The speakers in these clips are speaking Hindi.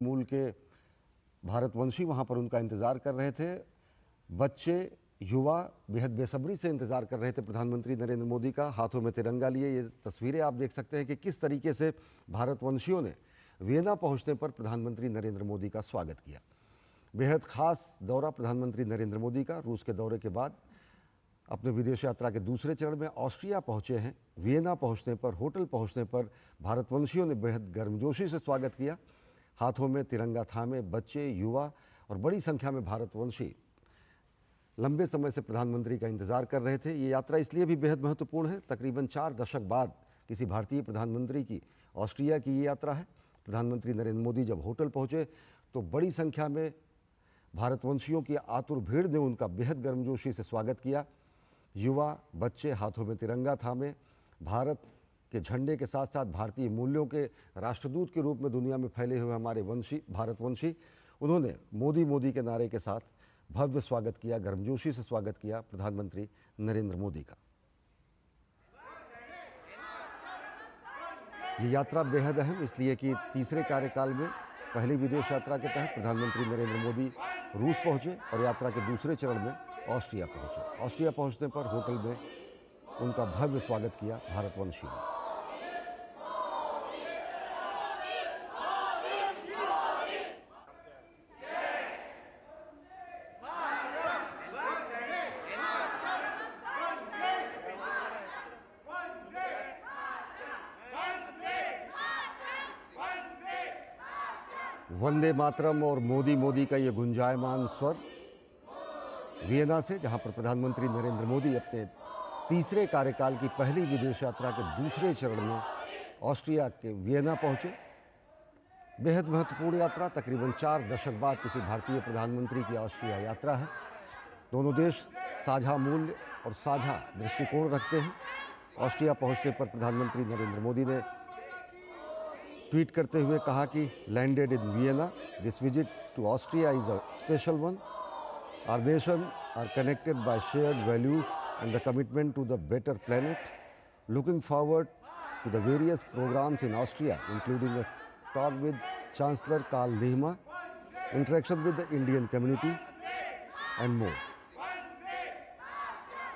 मूल के भारतवंशी वहाँ पर उनका इंतज़ार कर रहे थे। बच्चे, युवा बेहद बेसब्री से इंतज़ार कर रहे थे प्रधानमंत्री नरेंद्र मोदी का, हाथों में तिरंगा लिए। ये तस्वीरें आप देख सकते हैं कि किस तरीके से भारतवंशियों ने वियना पहुँचने पर प्रधानमंत्री नरेंद्र मोदी का स्वागत किया। बेहद ख़ास दौरा प्रधानमंत्री नरेंद्र मोदी का रूस के दौरे के बाद अपने विदेश यात्रा के दूसरे चरण में ऑस्ट्रिया पहुँचे हैं। वियना पहुँचने पर, होटल पहुँचने पर भारतवंशियों ने बेहद गर्मजोशी से स्वागत किया। हाथों में तिरंगा थामे बच्चे, युवा और बड़ी संख्या में भारतवंशी लंबे समय से प्रधानमंत्री का इंतज़ार कर रहे थे। ये यात्रा इसलिए भी बेहद महत्वपूर्ण है, तकरीबन 4 दशक बाद किसी भारतीय प्रधानमंत्री की ऑस्ट्रिया की ये यात्रा है। प्रधानमंत्री नरेंद्र मोदी जब होटल पहुँचे तो बड़ी संख्या में भारतवंशियों की आतुर भीड़ ने उनका बेहद गर्मजोशी से स्वागत किया। युवा, बच्चे हाथों में तिरंगा थामे भारत के झंडे के साथ साथ भारतीय मूल्यों के राष्ट्रदूत के रूप में दुनिया में फैले हुए हमारे भारतवंशी, उन्होंने मोदी मोदी के नारे के साथ भव्य स्वागत किया, गर्मजोशी से स्वागत किया प्रधानमंत्री नरेंद्र मोदी का। ये यात्रा बेहद अहम इसलिए कि तीसरे कार्यकाल में पहली विदेश यात्रा के तहत प्रधानमंत्री नरेंद्र मोदी रूस पहुंचे और यात्रा के दूसरे चरण में ऑस्ट्रिया पहुंचे। ऑस्ट्रिया पहुंचने पर होटल में उनका भव्य स्वागत किया भारतवंशियों ने। वंदे मातरम और मोदी मोदी का ये गुंजायमान स्वर वियना से, जहां पर प्रधानमंत्री नरेंद्र मोदी अपने तीसरे कार्यकाल की पहली विदेश यात्रा के दूसरे चरण में ऑस्ट्रिया के वियना पहुंचे। बेहद महत्वपूर्ण यात्रा, तकरीबन 4 दशक बाद किसी भारतीय प्रधानमंत्री की ऑस्ट्रिया यात्रा है। दोनों देश साझा मूल्य और साझा दृष्टिकोण रखते हैं। ऑस्ट्रिया पहुंचने पर प्रधानमंत्री नरेंद्र मोदी ने ट्वीट करते हुए कहा कि landed in Vienna, this visit to Austria is a special one. Our nation are connected by shared values and the commitment to the better planet. Looking forward to the various programs in Austria, including a talk with Chancellor Karl Lehmann, interaction with the Indian community and more.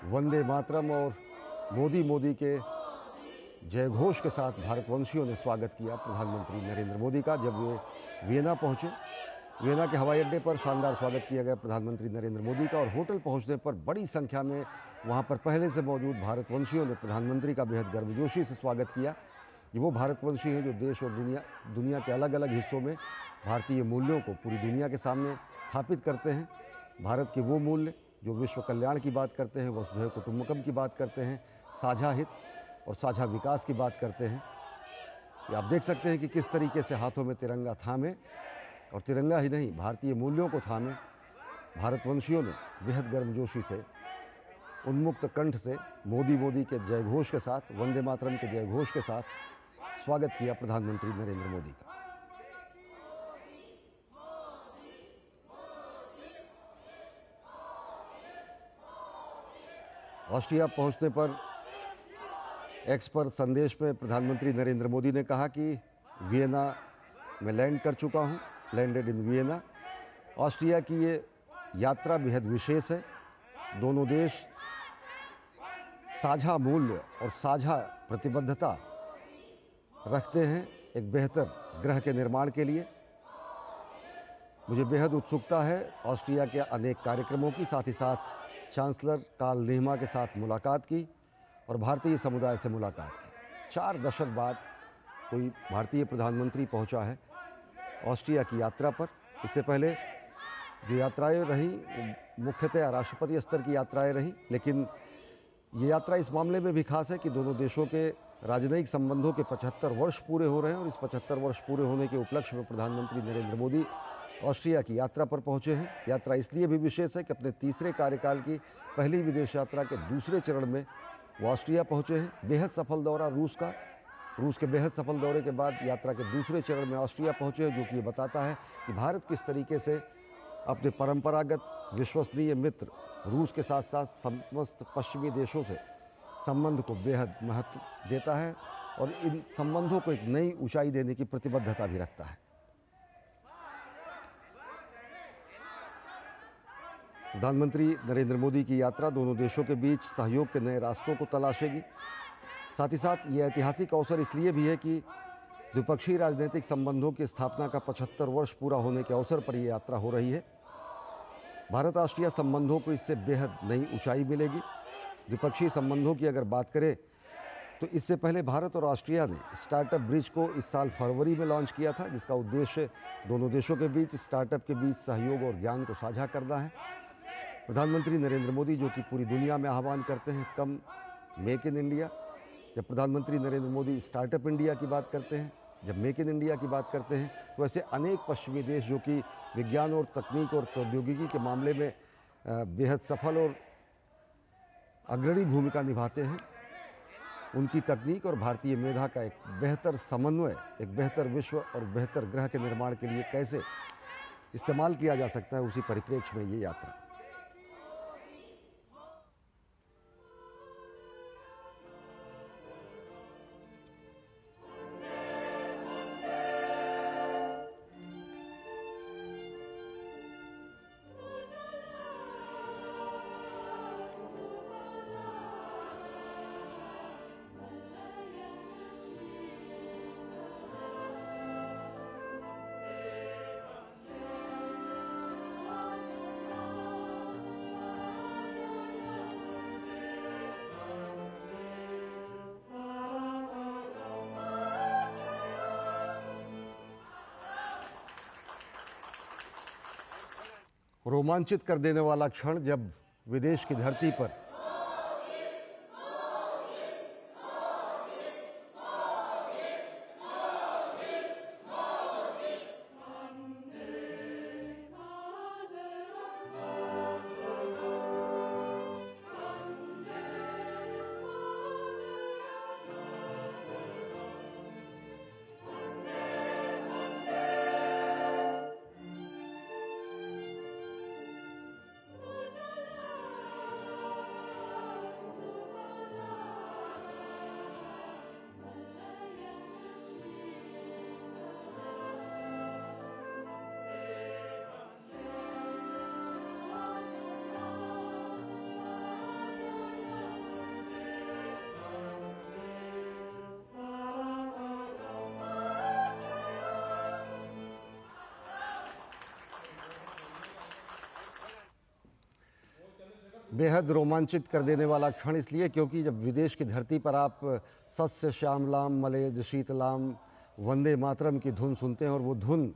Vande Mataram और मोदी मोदी के जयघोष के साथ भारतवंशियों ने स्वागत किया प्रधानमंत्री नरेंद्र मोदी का जब वे वियना पहुंचे। वियना के हवाई अड्डे पर शानदार स्वागत किया गया प्रधानमंत्री नरेंद्र मोदी का और होटल पहुंचने पर बड़ी संख्या में वहां पर पहले से मौजूद भारतवंशियों ने प्रधानमंत्री का बेहद गर्मजोशी से स्वागत किया। ये वो भारतवंशी हैं जो देश और दुनिया के अलग अलग हिस्सों में भारतीय मूल्यों को पूरी दुनिया के सामने स्थापित करते हैं। भारत के वो मूल्य जो विश्व कल्याण की बात करते हैं, वसुधैव कुटुंबकम की बात करते हैं, साझा हित और साझा विकास की बात करते हैं। ये आप देख सकते हैं कि किस तरीके से हाथों में तिरंगा थामे, और तिरंगा ही नहीं भारतीय मूल्यों को थामे भारतवंशियों ने बेहद गर्मजोशी से, उन्मुक्त कंठ से मोदी मोदी के जयघोष के साथ, वंदे मातरम के जयघोष के साथ स्वागत किया प्रधानमंत्री नरेंद्र मोदी का। ऑस्ट्रिया पहुंचने पर एक्स पर संदेश में प्रधानमंत्री नरेंद्र मोदी ने कहा कि वियना में लैंड कर चुका हूं, लैंडेड इन वियना। ऑस्ट्रिया की ये यात्रा बेहद विशेष है। दोनों देश साझा मूल्य और साझा प्रतिबद्धता रखते हैं एक बेहतर ग्रह के निर्माण के लिए। मुझे बेहद उत्सुकता है ऑस्ट्रिया के अनेक कार्यक्रमों की, साथ ही साथ चांसलर कार्ल लेहमा के साथ मुलाकात की और भारतीय समुदाय से मुलाकात की। 4 दशक बाद कोई भारतीय प्रधानमंत्री पहुंचा है ऑस्ट्रिया की यात्रा पर। इससे पहले जो यात्राएं रहीं वो मुख्यतः राष्ट्रपति स्तर की यात्राएं रहीं, लेकिन ये यात्रा इस मामले में भी खास है कि दोनों देशों के राजनयिक संबंधों के 75 वर्ष पूरे हो रहे हैं और इस 75 वर्ष पूरे होने के उपलक्ष्य में प्रधानमंत्री नरेंद्र मोदी ऑस्ट्रिया की यात्रा पर पहुंचे हैं। यात्रा इसलिए भी विशेष है कि अपने तीसरे कार्यकाल की पहली विदेश यात्रा के दूसरे चरण में वो ऑस्ट्रिया पहुंचे हैं। बेहद सफल दौरा रूस के बेहद सफल दौरे के बाद यात्रा के दूसरे चरण में ऑस्ट्रिया पहुंचे हैं, जो कि ये बताता है कि भारत किस तरीके से अपने परंपरागत विश्वसनीय मित्र रूस के साथ साथ समस्त पश्चिमी देशों से संबंध को बेहद महत्व देता है और इन संबंधों को एक नई ऊंचाई देने की प्रतिबद्धता भी रखता है। प्रधानमंत्री नरेंद्र मोदी की यात्रा दोनों देशों के बीच सहयोग के नए रास्तों को तलाशेगी। साथ ही साथ ये ऐतिहासिक अवसर इसलिए भी है कि द्विपक्षीय राजनीतिक संबंधों की स्थापना का 75 वर्ष पूरा होने के अवसर पर यह यात्रा हो रही है। भारत ऑस्ट्रिया संबंधों को इससे बेहद नई ऊंचाई मिलेगी। द्विपक्षीय संबंधों की अगर बात करें तो इससे पहले भारत और ऑस्ट्रिया ने स्टार्टअप ब्रिज को इस साल फरवरी में लॉन्च किया था, जिसका उद्देश्य दोनों देशों के बीच स्टार्टअप के बीच सहयोग और ज्ञान को साझा करना है। प्रधानमंत्री नरेंद्र मोदी जो कि पूरी दुनिया में आह्वान करते हैं कम मेक इन इंडिया, जब प्रधानमंत्री नरेंद्र मोदी स्टार्टअप इंडिया की बात करते हैं, जब मेक इन इंडिया की बात करते हैं, तो ऐसे अनेक पश्चिमी देश जो कि विज्ञान और तकनीक और प्रौद्योगिकी के मामले में बेहद सफल और अग्रणी भूमिका निभाते हैं, उनकी तकनीक और भारतीय मेधा का एक बेहतर समन्वय, एक बेहतर विश्व और बेहतर ग्रह के निर्माण के लिए कैसे इस्तेमाल किया जा सकता है, उसी परिप्रेक्ष्य में ये यात्रा। रोमांचित कर देने वाला क्षण जब विदेश की धरती पर बेहद रोमांचित कर देने वाला क्षण इसलिए क्योंकि जब विदेश की धरती पर आप सस्य श्यामलाम मलयज शीतलाम वंदे मातरम की धुन सुनते हैं और वो धुन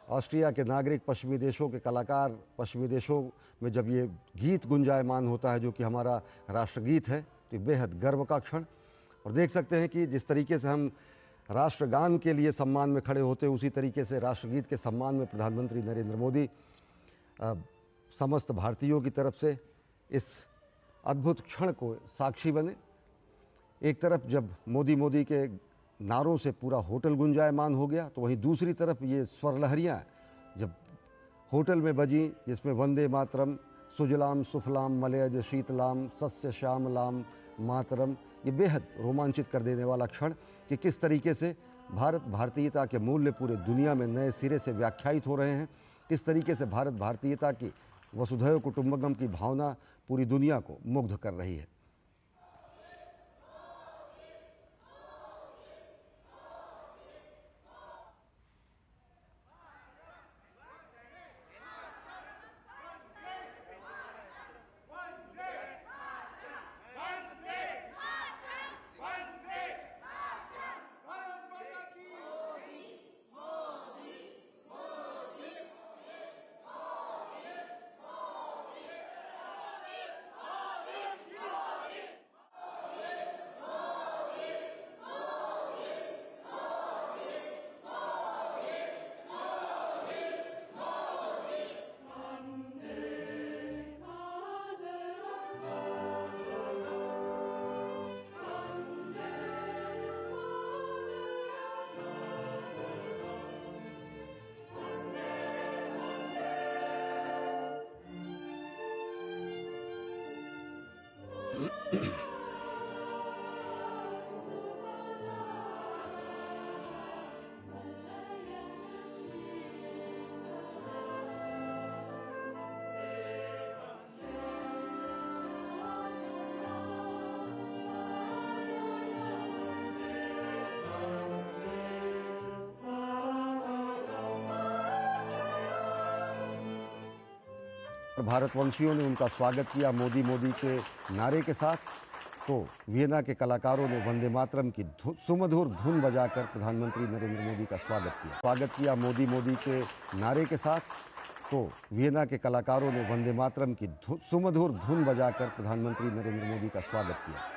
ऑस्ट्रिया के नागरिक, पश्चिमी देशों के कलाकार, पश्चिमी देशों में जब ये गीत गुंजायमान होता है जो कि हमारा राष्ट्रगीत है, तो बेहद गर्व का क्षण। और देख सकते हैं कि जिस तरीके से हम राष्ट्रगान के लिए सम्मान में खड़े होते हैं, उसी तरीके से राष्ट्रगीत के सम्मान में प्रधानमंत्री नरेंद्र मोदी समस्त भारतीयों की तरफ से इस अद्भुत क्षण को साक्षी बने। एक तरफ जब मोदी मोदी के नारों से पूरा होटल गुंजायमान हो गया, तो वहीं दूसरी तरफ ये स्वर लहरियाँ जब होटल में बजी, जिसमें वंदे मातरम, सुजलाम सुफलाम मलयज शीतलाम सस्य श्यामलाम मातरम, ये बेहद रोमांचित कर देने वाला क्षण कि किस तरीके से भारत भारतीयता के मूल्य पूरे दुनिया में नए सिरे से व्याख्यायित हो रहे हैं, किस तरीके से भारत भारतीयता की वसुधैव कुटुंबकम की भावना पूरी दुनिया को मुग्ध कर रही है। भारतवंशियों ने उनका स्वागत किया मोदी मोदी के नारे के साथ, तो वियना के कलाकारों ने वंदे मातरम की सुमधुर धुन बजाकर प्रधानमंत्री नरेंद्र मोदी का स्वागत किया मोदी मोदी के नारे के साथ, तो वियना के कलाकारों ने वंदे मातरम की सुमधुर धुन बजाकर प्रधानमंत्री नरेंद्र मोदी का स्वागत किया।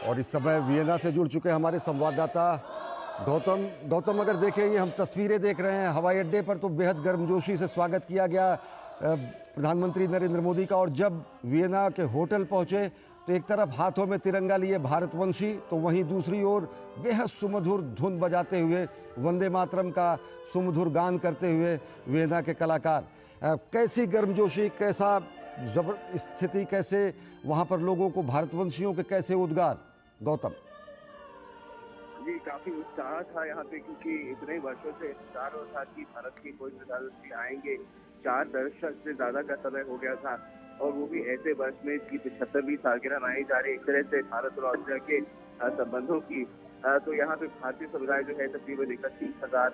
और इस समय वियना से जुड़ चुके हमारे संवाददाता गौतम अगर देखें, ये हम तस्वीरें देख रहे हैं हवाई अड्डे पर, तो बेहद गर्मजोशी से स्वागत किया गया प्रधानमंत्री नरेंद्र मोदी का। और जब वियना के होटल पहुंचे तो एक तरफ हाथों में तिरंगा लिए भारतवंशी, तो वहीं दूसरी ओर बेहद सुमधुर धुन बजाते हुए वंदे मातरम का सुमधुर गान करते हुए वियना के कलाकार। कैसी गर्मजोशी, कैसा जबर स्थिति, कैसे वहां पर लोगों को भारतवंशियों के कैसे उद्गार गौतम? जी, काफी उत्साह था यहाँ पे, क्योंकि इतने वर्षों से इंतजार हो था कि भारत के कोई प्रधानमंत्री आएंगे। 4 दशक से ज्यादा का समय हो गया था, और वो भी ऐसे वर्ष में इसकी 75वीं सालगिरह मनाई जा रही है। एक तरह से भारत और ऑस्ट्रेलिया के संबंधों की, तो यहाँ पे भारतीय समुदाय जो है तकरीबन 31,000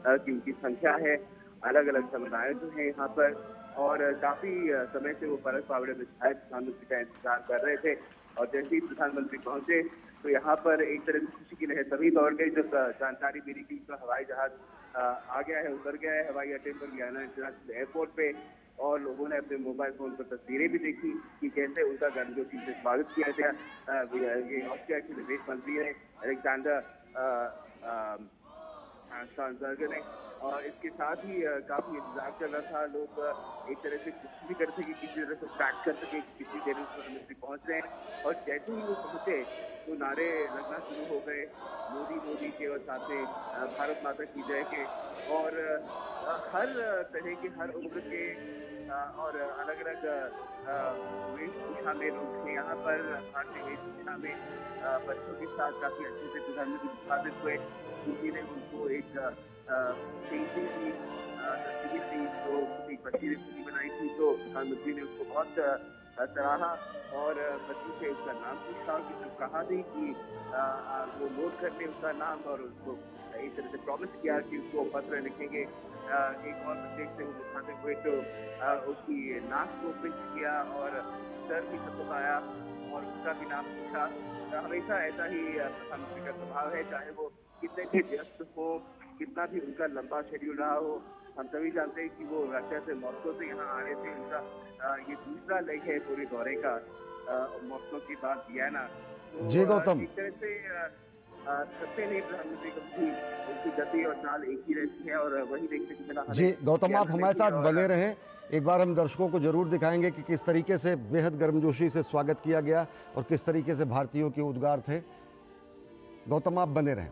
की उनकी संख्या है। अलग अलग समुदाय जो है यहाँ पर, और काफी समय से वो परस पावड़े में शायद प्रधानमंत्री का इंतजार कर रहे थे। और जैसे ही प्रधानमंत्री पहुंचे तो यहाँ पर एक तरह से खुशी की लहर तभी दौड़ गई जब जानकारी मिली कि उसका हवाई जहाज आ गया है, उतर गया है हवाई अड्डे पर, वियना इंटरनेशनल एयरपोर्ट पे। और लोगों ने अपने मोबाइल फोन पर तस्वीरें भी देखी कि कैसे उनका गर्मजोशी से स्वागत किया गया। ये ऑस्ट्रिया के विदेश मंत्री है अलेक्जेंडर स्टार्नबर्गर ने, और इसके साथ ही काफी इंतजार कर रहा था। लोग एक तरह से कोशिश भी करते कि किसी तरह से ट्रैक कर सके कितनी देर में प्रधानमंत्री पहुंच रहे हैं। और जैसे ही वो पहुंचे तो नारे लगना शुरू हो गए मोदी मोदी के, और साथ में भारत माता की जय के। और हर तरह के, हर उम्र के और अलग अलग वेशभूषा में लोग थे यहाँ पर। भारतीय वेशभूषा में बच्चों के साथ काफी अच्छे से प्रधानमंत्री स्वागत हुए। किसी ने उनको एक पेंटिंग की तस्वीर दी, तो एक बच्ची ने खुदी बनाई थी, तो प्रधानमंत्री ने उसको बहुत सराहा और बच्ची से उसका नाम पूछा, कि जो कहा थी कि वो नोट कर ले उसका नाम, और उसको एक तरह से प्रॉमिस किया कि उसको पत्र लिखेंगे। एक और बच्चे से वो उठाते हुए तो उसकी नाक को पिंच किया और सर भी खटखटाया और उसका भी नाम पूछा। हमेशा ऐसा ही प्रधानमंत्री का स्वभाव है, चाहे वो कितने भी व्यस्त हो, कितना भी उनका लंबा शेड्यूल रहा हो। हम सभी जानते हैं कि वो रशिया से मॉस्को से यहाँ आ रहे थे। उनका ये दूसरा लेग है पूरे दौरे का, मॉस्को के बाद वियना। तो जी गौतम, एक तरह से सबसे नहीं प्रधानमंत्री की उनकी गति और चाल एक ही रहती है, और वही देखने को मिला। जी गौतम, आप हमारे साथ बने रहें। एक बार हम दर्शकों को जरूर दिखाएंगे कि किस तरीके से बेहद गर्मजोशी से स्वागत किया गया और किस तरीके से भारतीयों के उद्गार थे। गौतम, आप बने रहें।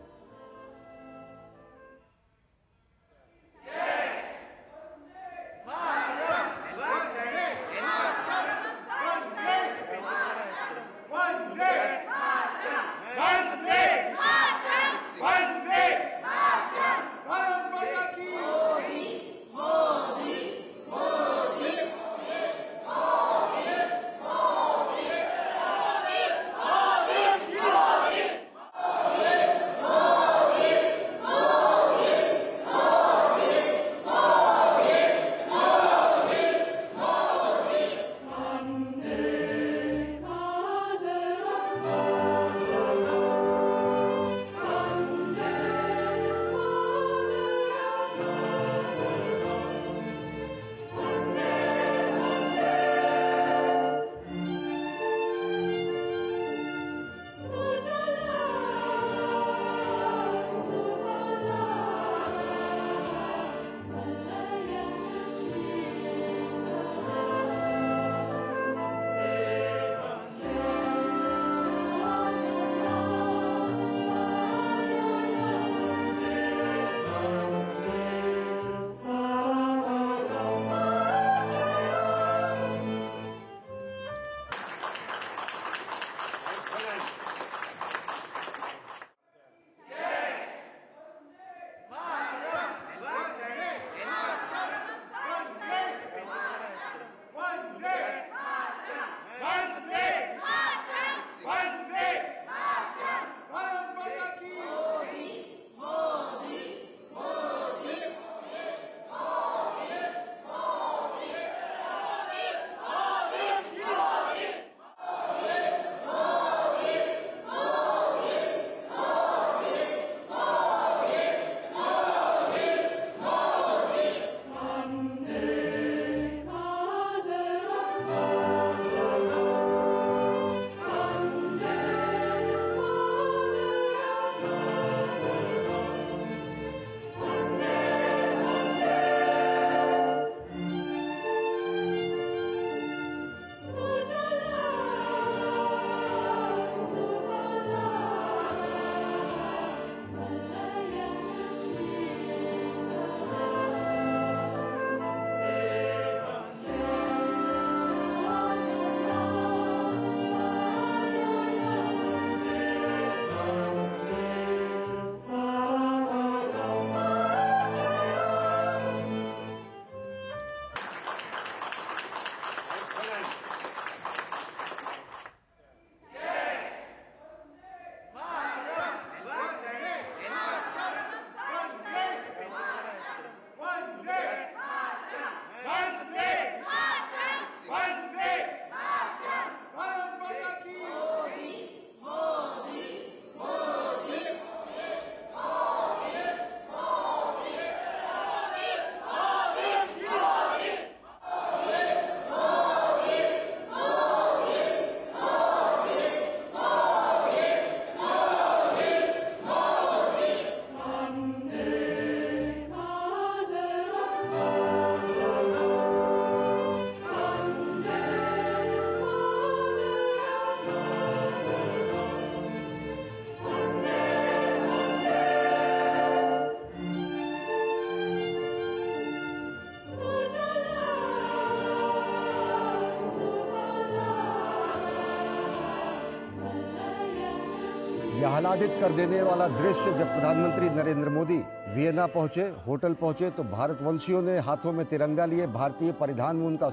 आह्लादित कर देने वाला दृश्य जब प्रधानमंत्री नरेंद्र मोदी वियना पहुंचे, होटल पहुंचे तो भारतवंशियों ने हाथों में तिरंगा लिए भारतीय परिधान में उनका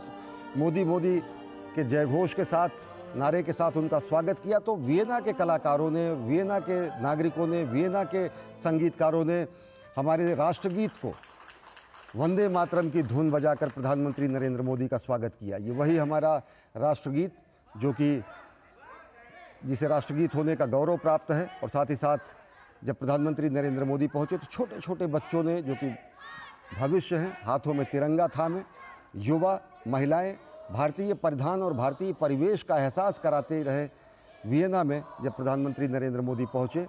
मोदी मोदी के जयघोष के साथ, नारे के साथ उनका स्वागत किया। तो वियना के कलाकारों ने, वियना के नागरिकों ने, वियना के संगीतकारों ने हमारे राष्ट्रगीत को वंदे मातरम की धुन बजाकर प्रधानमंत्री नरेंद्र मोदी का स्वागत किया। ये वही हमारा राष्ट्रगीत जो कि जिसे राष्ट्रगीत होने का गौरव प्राप्त है। और साथ ही साथ जब प्रधानमंत्री नरेंद्र मोदी पहुंचे तो छोटे छोटे बच्चों ने, जो कि भविष्य हैं, हाथों में तिरंगा थामे, युवा, महिलाएं भारतीय परिधान और भारतीय परिवेश का एहसास कराते रहे। वियना में जब प्रधानमंत्री नरेंद्र मोदी पहुंचे